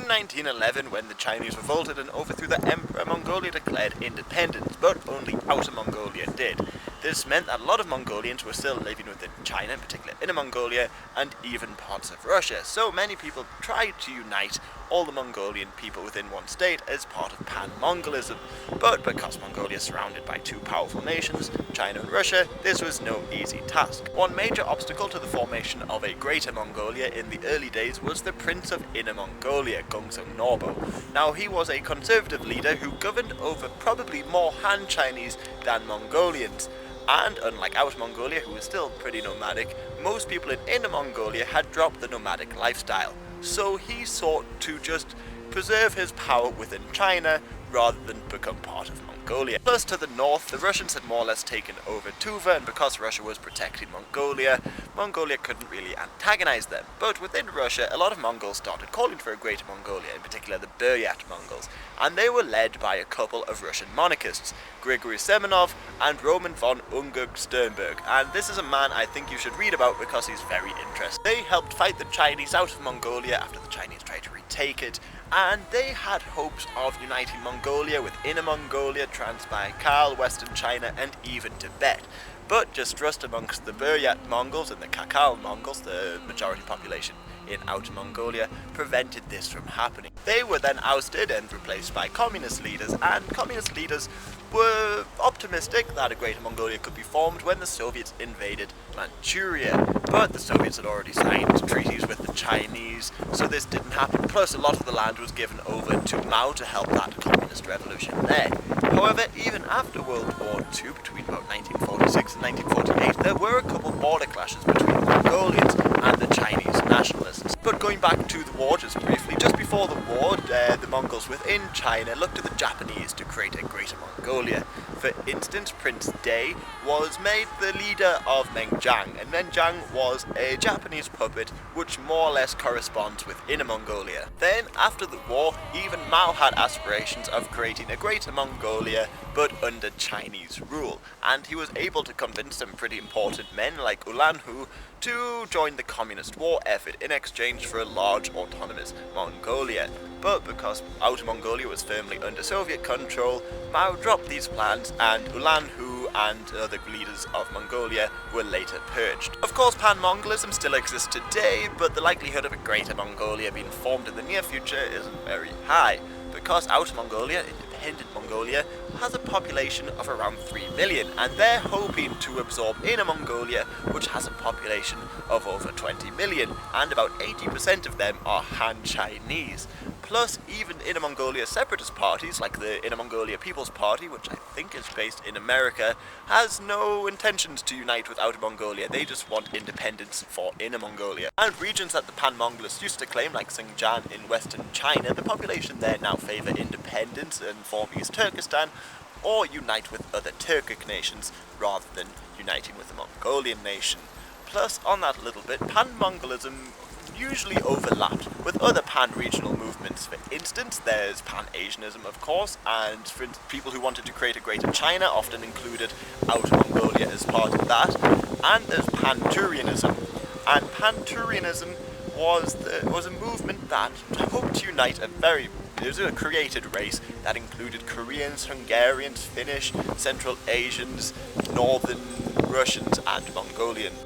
in 1911 when the Chinese revolted and overthrew the Emperor, Mongolia declared independence, but only Outer Mongolia did. This meant that a lot of Mongolians were still living within China, in particular Inner Mongolia, and even parts of Russia, so many people tried to unite all the Mongolian people within one state as part of Pan-Mongolism. But because Mongolia is surrounded by two powerful nations, China and Russia, this was no easy task. One major obstacle to the formation of a Greater Mongolia in the early days was the Prince of Inner Mongolia, Gongsun Norbo. Now, he was a conservative leader who governed over probably more Han Chinese than Mongolians. And unlike Outer Mongolia, who was still pretty nomadic, most people in Inner Mongolia had dropped the nomadic lifestyle. So he sought to just preserve his power within China rather than become part of Mongolia. Plus, to the north, the Russians had more or less taken over Tuva, and because Russia was protecting Mongolia, Mongolia couldn't really antagonize them. But within Russia, a lot of Mongols started calling for a Greater Mongolia, in particular the Buryat Mongols, and they were led by a couple of Russian monarchists, Grigory Semenov and Roman von Ungern-Sternberg, and this is a man I think you should read about because he's very interesting. They helped fight the Chinese out of Mongolia after the Chinese tried to retake it, and they had hopes of uniting Mongolia with Inner Mongolia, Transbaikal, Western China, and even Tibet. But distrust amongst the Buryat Mongols and the Kakal Mongols, the majority population in Outer Mongolia, prevented this from happening. They were then ousted and replaced by communist leaders, and communist leaders were optimistic that a Greater Mongolia could be formed when the Soviets invaded Manchuria. But the Soviets had already signed treaties with the Chinese, so this didn't happen. Plus, a lot of the land was given over to Mao to help that communist revolution there. However, even after World War II, between about 1946 and 1948, there were a couple border clashes between the Mongolians and the Chinese nationalists. But going back to the war just briefly, just before the war, the Mongols within China looked to the Japanese to create a Greater Mongolia. For instance, Prince Day was made the leader of Menjiang, and Menjiang was a Japanese puppet which more or less corresponds with Inner Mongolia. Then, after the war, even Mao had aspirations of creating a Greater Mongolia, but under Chinese rule, and he was able to convince some pretty important men like Ulan Hu to join the communist war effort in exchange for a large autonomous Mongolia. But because Outer Mongolia was firmly under Soviet control, Mao dropped these plans, and Ulan Hu and other leaders of Mongolia were later purged. Of course, Pan-Mongolism still exists today, but the likelihood of a Greater Mongolia being formed in the near future isn't very high, because Outer Mongolia, independent Mongolia, has a population of around 3 million, and they're hoping to absorb Inner Mongolia, which has a population of over 20 million, and about 80% of them are Han Chinese. Plus, even Inner Mongolia separatist parties, like the Inner Mongolia People's Party, which I think is based in America, has no intentions to unite with Outer Mongolia. They just want independence for Inner Mongolia. And regions that the Pan-Mongolists used to claim, like Xinjiang in Western China, the population there now favour independence and form East Turkestan, or unite with other Turkic nations rather than uniting with the Mongolian nation. Plus, on that little bit, Pan-Mongolism usually overlapped with other pan-regional movements. For instance, there's Pan-Asianism, of course, and for people who wanted to create a Greater China often included Outer Mongolia as part of that. And there's Pan-Turianism, and Pan-Turianism was a movement that hoped to unite it was a created race that included Koreans, Hungarians, Finnish, Central Asians, Northern Russians, and Mongolians.